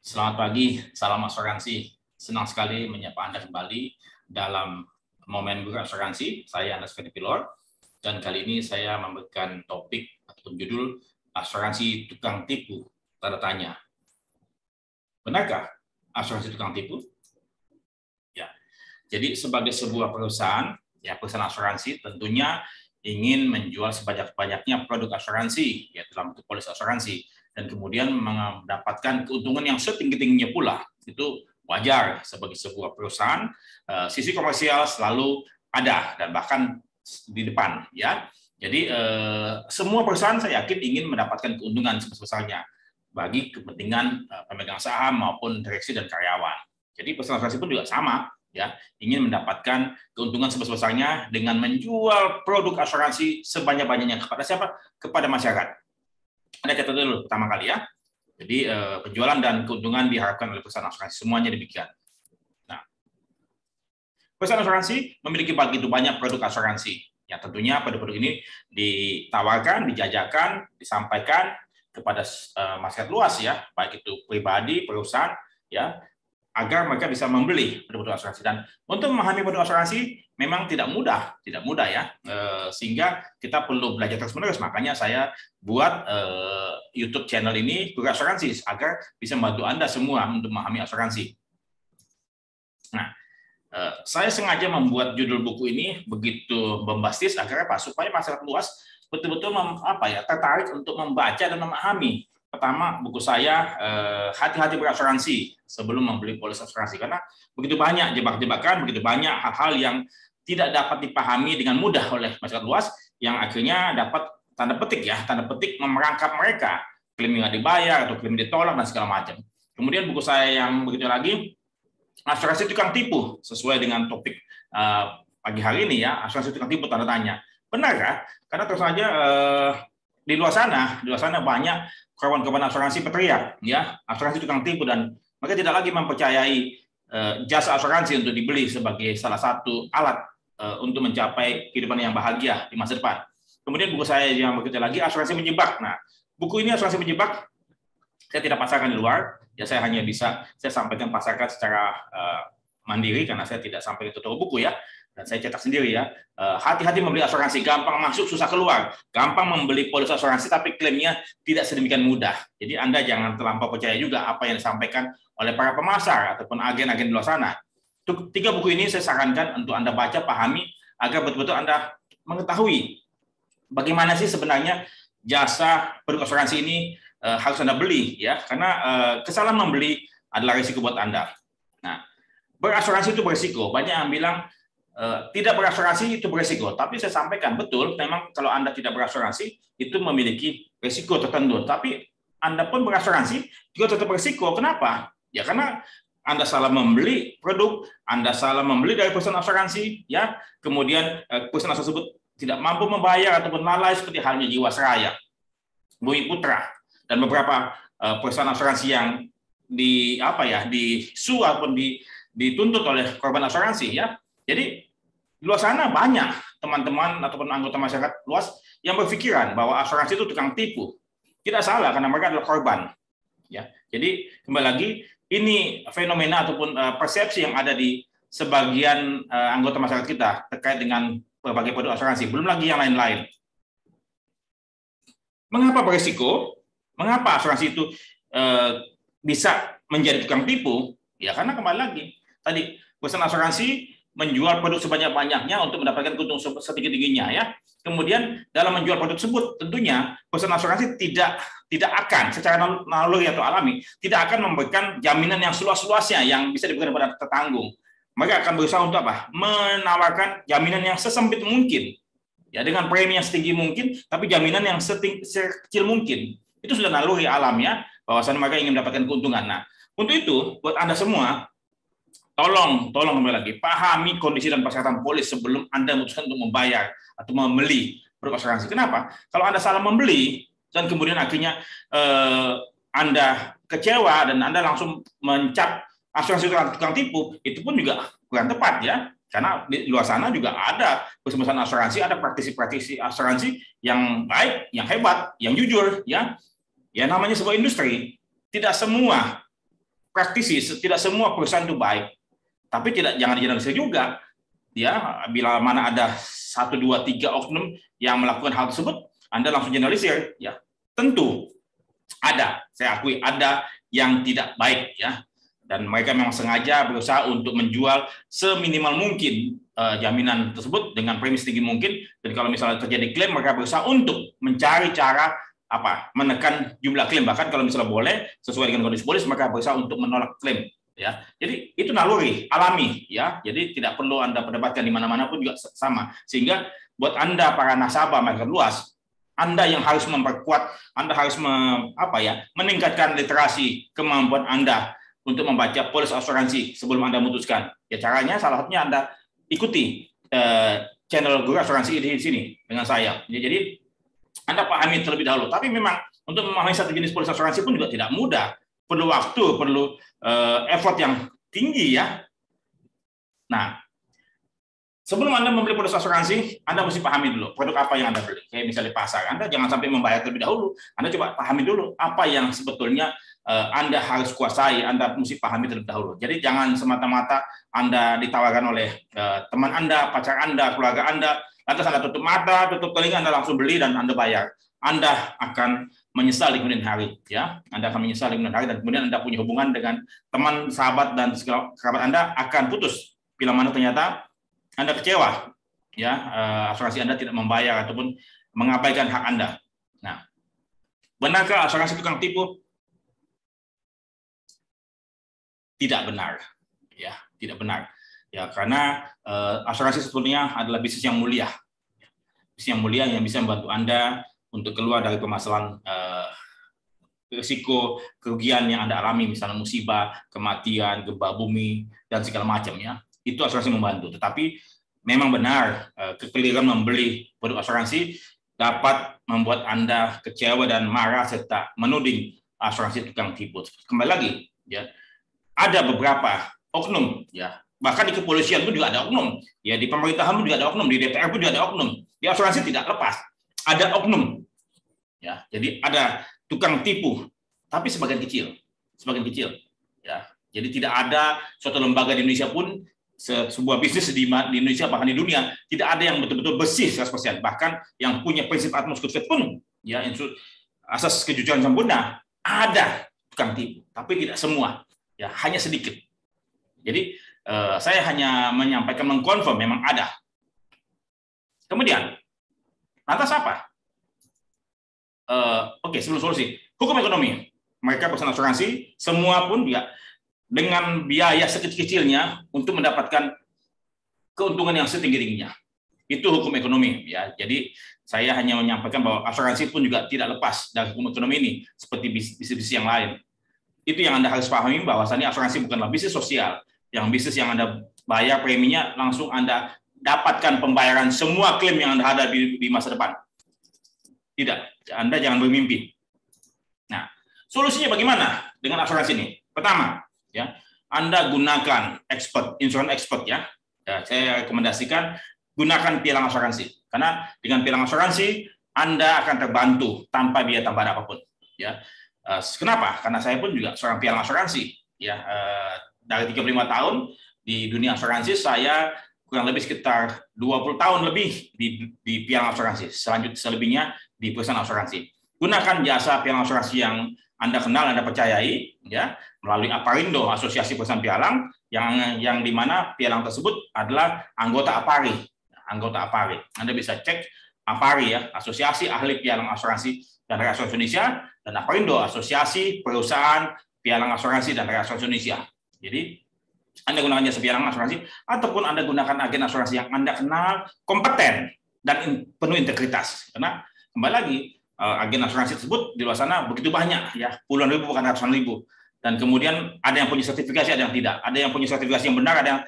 Selamat pagi, salam asuransi. Senang sekali menyapa Anda kembali dalam momen Guru Asuransi. Saya Anas Pilor, dan kali ini saya memberikan topik atau judul asuransi tukang tipu, tanda tanya. Benarkah asuransi tukang tipu? Ya. Jadi sebagai sebuah perusahaan, ya perusahaan asuransi tentunya ingin menjual sebanyak-banyaknya produk asuransi, ya dalam bentuk polis asuransi, dan kemudian mendapatkan keuntungan yang setinggi-tingginya pula. Itu wajar sebagai sebuah perusahaan, sisi komersial selalu ada dan bahkan di depan, ya. Jadi semua perusahaan saya yakin ingin mendapatkan keuntungan sebesar-besarnya bagi kepentingan pemegang saham maupun direksi dan karyawan. Jadi perusahaan asuransi pun juga sama, ya, ingin mendapatkan keuntungan sebesar-besarnya dengan menjual produk asuransi sebanyak-banyaknya kepada siapa? Kepada masyarakat. Ada kata dulu pertama kali, ya. Jadi penjualan dan keuntungan diharapkan oleh perusahaan asuransi, semuanya demikian. Nah, perusahaan asuransi memiliki begitu banyak produk asuransi. Ya, tentunya produk-produk ini ditawarkan, dijajakan, disampaikan kepada masyarakat luas, ya, baik itu pribadi, perusahaan, ya, agar mereka bisa membeli produk asuransi. Dan untuk memahami produk asuransi memang tidak mudah ya, sehingga kita perlu belajar terus-menerus. Makanya saya buat YouTube channel ini, Guru Asuransi, agar bisa membantu Anda semua untuk memahami asuransi. Nah, saya sengaja membuat judul buku ini begitu bombastis agar apa? Supaya masyarakat luas betul-betul tertarik untuk membaca dan memahami. Pertama, buku saya hati-hati berasuransi sebelum membeli polis asuransi, karena begitu banyak jebak-jebakan, begitu banyak hal-hal yang tidak dapat dipahami dengan mudah oleh masyarakat luas, yang akhirnya dapat tanda petik memerangkap mereka, klaim nggak dibayar atau klaim ditolak dan segala macam. Kemudian buku saya yang begitu lagi, asuransi tukang tipu, sesuai dengan topik pagi hari ini, ya, asuransi tukang tipu, tanda tanya. Benarkah? Karena terus saja di luar sana banyak korban-korban asuransi berteriak, ya, asuransi tukang tipu, dan mereka tidak lagi mempercayai jasa asuransi untuk dibeli sebagai salah satu alat untuk mencapai kehidupan yang bahagia di masa depan. Kemudian buku saya yang begitu lagi, asuransi menjebak. Nah, buku ini asuransi menjebak saya tidak pasarkan di luar, ya, saya hanya bisa saya sampaikan pasarkan secara mandiri karena saya tidak sampai ke toko buku, ya, dan saya cetak sendiri, ya. Hati-hati membeli asuransi, gampang masuk susah keluar, gampang membeli polis asuransi tapi klaimnya tidak sedemikian mudah. Jadi Anda jangan terlampau percaya juga apa yang disampaikan oleh para pemasar ataupun agen-agen di luar sana. Untuk 3 buku ini saya sarankan untuk Anda baca, pahami, agar betul-betul Anda mengetahui bagaimana sih sebenarnya jasa produk asuransi ini harus Anda beli, ya, karena kesalahan membeli adalah risiko buat Anda. Nah, berasuransi itu berisiko. Banyak yang bilang tidak berasuransi itu berisiko, tapi saya sampaikan betul, memang kalau Anda tidak berasuransi itu memiliki risiko tertentu, tapi Anda pun berasuransi juga tetap berisiko. Kenapa? Ya karena Anda salah membeli produk, Anda salah membeli dari perusahaan asuransi, ya, kemudian perusahaan tersebut tidak mampu membayar ataupun lalai, seperti halnya Jiwasraya, Bumi Putra, dan beberapa perusahaan asuransi yang disu ataupun dituntut oleh korban asuransi, ya. Jadi di luar sana banyak teman-teman ataupun anggota masyarakat luas yang berpikiran bahwa asuransi itu tukang tipu. Tidak salah karena mereka adalah korban, ya. Jadi kembali lagi, ini fenomena ataupun persepsi yang ada di sebagian anggota masyarakat kita terkait dengan berbagai produk asuransi, belum lagi yang lain-lain. Mengapa berisiko? Mengapa asuransi itu bisa menjadi tukang tipu? Ya karena kembali lagi, tadi perusahaan asuransi menjual produk sebanyak-banyaknya untuk mendapatkan keuntungan setinggi-tingginya, ya. Kemudian dalam menjual produk tersebut, tentunya perusahaan asuransi tidak akan secara naluri atau alami tidak akan memberikan jaminan yang seluas-luasnya yang bisa diberikan kepada tertanggung. Mereka akan berusaha untuk apa? Menawarkan jaminan yang sesempit mungkin, ya, dengan premi yang setinggi mungkin, tapi jaminan yang sekecil mungkin. Itu sudah naluri alamnya, bahwasannya mereka ingin mendapatkan keuntungan. Nah, untuk itu, buat Anda semua, tolong kembali lagi, pahami kondisi dan persyaratan polis sebelum Anda memutuskan untuk membayar atau membeli produk asuransi. Kenapa? Kalau Anda salah membeli, dan kemudian akhirnya Anda kecewa, dan Anda langsung mencap asuransi tukang tipu, itu pun juga kurang tepat, ya. Karena di luar sana juga ada perusahaan asuransi, ada praktisi-praktisi asuransi yang baik, yang hebat, yang jujur, ya. Ya namanya sebuah industri. Tidak semua praktisi, tidak semua perusahaan itu baik, tapi jangan digeneralisir juga. Ya, bila mana ada 1, 2, 3 oknum yang melakukan hal tersebut, Anda langsung generalisir. Ya, tentu ada, saya akui ada yang tidak baik, ya. Dan mereka memang sengaja berusaha untuk menjual seminimal mungkin jaminan tersebut dengan premis tinggi mungkin. Dan kalau misalnya terjadi klaim, mereka berusaha untuk mencari cara menekan jumlah klaim. Bahkan kalau misalnya boleh sesuai dengan kondisi polis, mereka berusaha untuk menolak klaim. Ya, jadi itu naluri alami, ya. Jadi tidak perlu Anda perdebatkan di mana-mana pun juga sama. Sehingga buat Anda para nasabah market luas, Anda yang harus memperkuat, Anda harus meningkatkan literasi kemampuan Anda untuk membaca polis asuransi sebelum Anda memutuskan. Ya, caranya salah satunya Anda ikuti channel Guru Asuransi di sini dengan saya. Ya, jadi Anda pahami terlebih dahulu. Tapi memang untuk memahami satu jenis polis asuransi pun juga tidak mudah. Perlu waktu, perlu effort yang tinggi, ya. Nah, sebelum Anda membeli polis asuransi, Anda mesti pahami dulu produk apa yang Anda beli. Kayak misalnya di pasar, Anda jangan sampai membayar terlebih dahulu. Anda coba pahami dulu apa yang sebetulnya Anda harus kuasai, Anda mesti pahami terlebih dahulu. Jadi jangan semata-mata Anda ditawarkan oleh teman Anda, pacar Anda, keluarga Anda, lantas Anda tutup mata, tutup telinga, Anda langsung beli dan Anda bayar. Anda akan menyesal di kemudian hari, ya. Anda akan menyesal di kemudian hari, dan kemudian Anda punya hubungan dengan teman, sahabat, dan kerabat Anda akan putus bila mana ternyata Anda kecewa, ya, asuransi Anda tidak membayar ataupun mengabaikan hak Anda. Nah, benarkah asuransi tukang tipu? Tidak benar, ya, tidak benar. Ya, karena asuransi sebetulnya adalah bisnis yang mulia, bisnis yang mulia yang bisa membantu Anda untuk keluar dari permasalahan risiko kerugian yang Anda alami, misalnya musibah, kematian, gempa bumi, dan segala macam, ya. Itu asuransi membantu. Tetapi memang benar kekeliruan membeli produk asuransi dapat membuat Anda kecewa dan marah serta menuding asuransi tukang tipu. Kembali lagi, ya, ada beberapa oknum, ya, bahkan di kepolisian pun juga ada oknum, ya, di pemerintahan pun juga ada oknum, di DPR pun juga ada oknum, di asuransi tidak lepas, ada oknum, ya. Jadi ada tukang tipu, tapi sebagian kecil, ya. Jadi tidak ada suatu lembaga di Indonesia pun, sebuah bisnis di Indonesia bahkan di dunia, tidak ada yang betul-betul bersih 100%. Bahkan yang punya prinsip Atmos Good Faith pun, ya, asas kejujuran sempurna, ada tukang tipu, tapi tidak semua, ya, hanya sedikit. Jadi saya hanya menyampaikan, mengkonfirm memang ada. Kemudian lantas apa? Oke, sebelum solusi, hukum ekonomi. Mereka perusahaan asuransi, semua pun ya dengan biaya sekecil-kecilnya untuk mendapatkan keuntungan yang setinggi-tingginya. Itu hukum ekonomi, ya. Jadi saya hanya menyampaikan bahwa asuransi pun juga tidak lepas dari hukum ekonomi ini, seperti bisnis-bisnis yang lain. Itu yang Anda harus pahami, bahwasannya asuransi bukanlah bisnis sosial, yang bisnis yang Anda bayar preminya langsung Anda dapatkan pembayaran semua klaim yang Anda hadapi di masa depan. Tidak, Anda jangan bermimpi. Nah, solusinya bagaimana dengan asuransi ini? Pertama, ya, Anda gunakan insurance expert, ya. Ya, saya rekomendasikan gunakan pialang asuransi, karena dengan pialang asuransi Anda akan terbantu tanpa biaya tambahan apapun, ya. Kenapa? Karena saya pun juga seorang pialang asuransi, ya. Dari 35 tahun di dunia asuransi, saya kurang lebih sekitar 20 tahun lebih di pialang asuransi. Selebihnya di perusahaan asuransi. Gunakan jasa pialang asuransi yang Anda kenal, Anda percayai, ya, melalui Aparindo, Asosiasi Perusahaan Pialang, yang di mana pialang tersebut adalah anggota APARI. Anda bisa cek APARI, ya, Asosiasi Ahli Pialang Asuransi dan Reasuransi Indonesia, dan Aparindo, Asosiasi Perusahaan Pialang Asuransi dan Reasuransi Indonesia. Jadi Anda gunakan jasa pialang asuransi, ataupun Anda gunakan agen asuransi yang Anda kenal, kompeten dan penuh integritas. Karena kembali lagi, agen asuransi tersebut di luar sana begitu banyak, ya, puluhan ribu bukan ratusan ribu. Dan kemudian ada yang punya sertifikasi, ada yang tidak. Ada yang punya sertifikasi yang benar, ada yang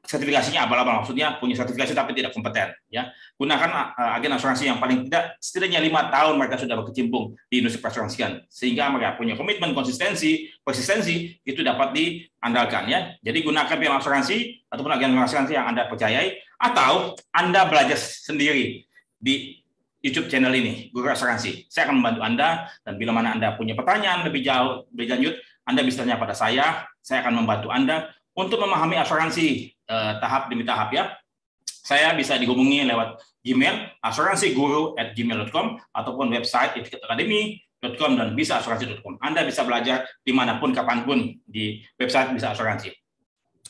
sertifikasinya abal-abal, maksudnya punya sertifikasi tapi tidak kompeten, ya. Gunakan agen asuransi yang paling tidak setidaknya 5 tahun mereka sudah berkecimpung di industri perasuransian, sehingga mereka punya komitmen, konsistensi, persistensi, itu dapat diandalkan, ya. Jadi gunakan pialang asuransi ataupun agen asuransi yang Anda percayai, atau Anda belajar sendiri di YouTube channel ini, Guru Asuransi. Saya akan membantu Anda, dan bila mana Anda punya pertanyaan lebih jauh, lebih lanjut, Anda bisa tanya pada saya akan membantu Anda untuk memahami asuransi tahap demi tahap ya. Saya bisa dihubungi lewat Gmail asuransiguru@gmail.com ataupun website etiketacademy.com dan bisaasuransi.com. Anda bisa belajar dimanapun, kapanpun di website Bisa Asuransi.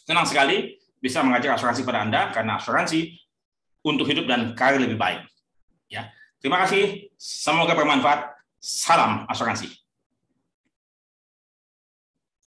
Senang sekali bisa mengajar asuransi pada Anda karena asuransi untuk hidup dan karir lebih baik. Ya, terima kasih. Semoga bermanfaat. Salam asuransi.